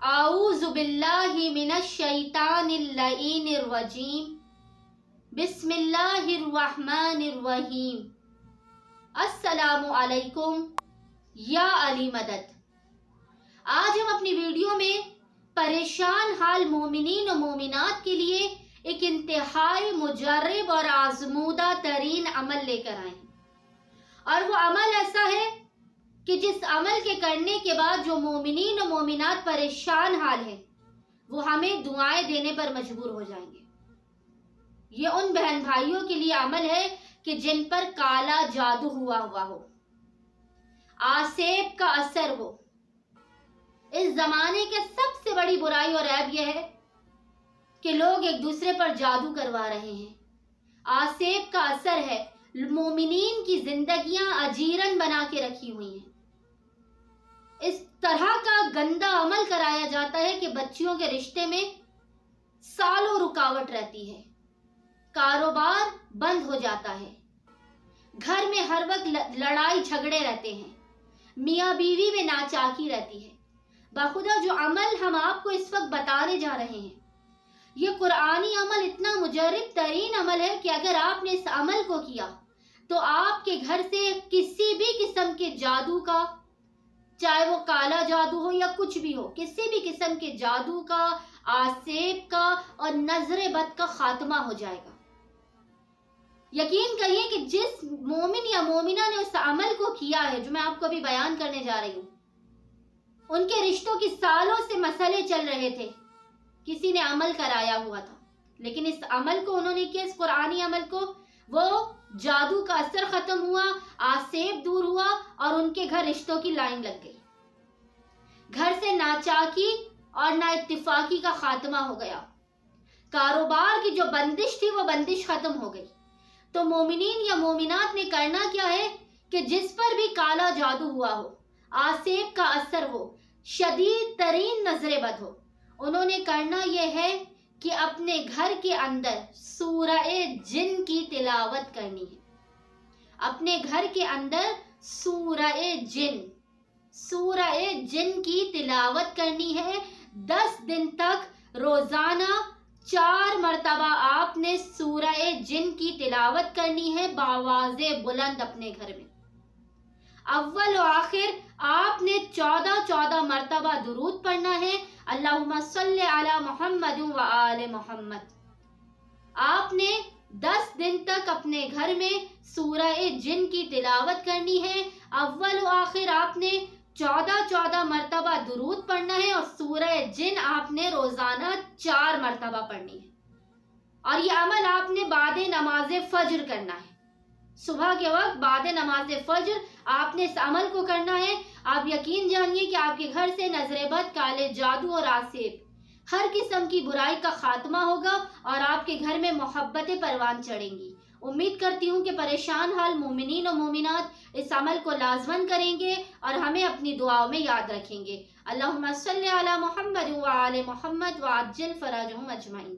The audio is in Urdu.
اعوذ باللہ من الشیطان اللعین الرجیم، بسم اللہ الرحمن الرحیم۔ السلام علیکم یا علی مدد۔ آج ہم اپنی ویڈیو میں پریشان حال مومنین و مومنات کے لیے ایک انتہائی مجرب اور آزمودہ ترین عمل لے کر آئے ہیں، اور وہ عمل ایسا ہے کہ جس عمل کے کرنے کے بعد جو مومنین و مومنات پریشان حال ہیں وہ ہمیں دعائیں دینے پر مجبور ہو جائیں گے۔ یہ ان بہن بھائیوں کے لیے عمل ہے کہ جن پر کالا جادو ہوا ہو، آسیب کا اثر ہو۔ اس زمانے کے سب سے بڑی برائی اور عیب یہ ہے کہ لوگ ایک دوسرے پر جادو کروا رہے ہیں۔ آسیب کا اثر ہے، مومنین کی زندگیاں اجیرن بنا کے رکھی ہوئی ہیں۔ اس طرح کا گندا عمل کرایا جاتا ہے کہ بچیوں کے رشتے میں سالوں رکاوٹ رہتی ہے، کاروبار بند ہو جاتا ہے، گھر میں ہر وقت لڑائی جھگڑے رہتے ہیں، میاں بیوی میں ناچاکی رہتی ہے۔ باخدا جو عمل ہم آپ کو اس وقت بتانے جا رہے ہیں، یہ قرآنی عمل اتنا مجرب ترین عمل ہے کہ اگر آپ نے اس عمل کو کیا تو آپ کے گھر سے کسی بھی قسم کے جادو کا، چاہے وہ کالا جادو ہو یا کچھ بھی ہو، کسی بھی قسم کے جادو کا، آسیب کا اور نظر بد کا خاتمہ ہو جائے گا۔ یقین کریے کہ جس مومن یا مومنہ نے اس عمل کو کیا ہے جو میں آپ کو ابھی بیان کرنے جا رہی ہوں، ان کے رشتوں کی سالوں سے مسئلے چل رہے تھے، کسی نے عمل کرایا ہوا تھا، لیکن اس عمل کو انہوں نے کیا، اس قرآنی عمل کو، وہ جادو کا اثر ختم ہوا، آسیب دور ہوا اور ان کے گھر رشتوں کی لائن لگ گئی، گھر سے ناچاکی اور نا اتفاقی کا خاتمہ ہو گیا، کاروبار کی جو بندش تھی وہ بندش ختم ہو گئی۔ تو مومنین یا مومنات نے کرنا کیا ہے کہ جس پر بھی کالا جادو ہوا ہو، آسیب کا اثر ہو، شدید ترین نظر بد ہو، انہوں نے کرنا یہ ہے کہ اپنے گھر کے اندر سورہ جن کی تلاوت کرنی ہے۔ اپنے گھر کے اندر سورہ جن کی تلاوت کرنی ہے۔ 10 دن تک روزانہ 4 مرتبہ آپ نے سورہ جن کی تلاوت کرنی ہے بآواز بلند اپنے گھر میں۔ اول و آخر آپ نے 14 مرتبہ درود پڑھنا ہے، اللہم صلی علی محمد و آل محمد۔ آپ نے 10 دن تک اپنے گھر میں سورہ جن کی تلاوت کرنی ہے، اول و آخر آپ نے 14 مرتبہ درود پڑھنا ہے، اور سورہ جن آپ نے روزانہ 4 مرتبہ پڑھنی ہے۔ اور یہ عمل آپ نے بعد نماز فجر کرنا ہے، صبح کے وقت بعد نماز فجر آپ نے اس عمل کو کرنا ہے۔ آپ یقین جانیے کہ آپ کے گھر سے نظر بد، کالے جادو اور آسیب، ہر قسم کی برائی کا خاتمہ ہوگا اور آپ کے گھر میں محبتیں پروان چڑھیں گی۔ امید کرتی ہوں کہ پریشان حال مومنین و مومنات اس عمل کو لازماً کریں گے اور ہمیں اپنی دعاؤں میں یاد رکھیں گے۔ اللہم صلی علی محمد و آل محمد وعجل فرجہم اجمعین۔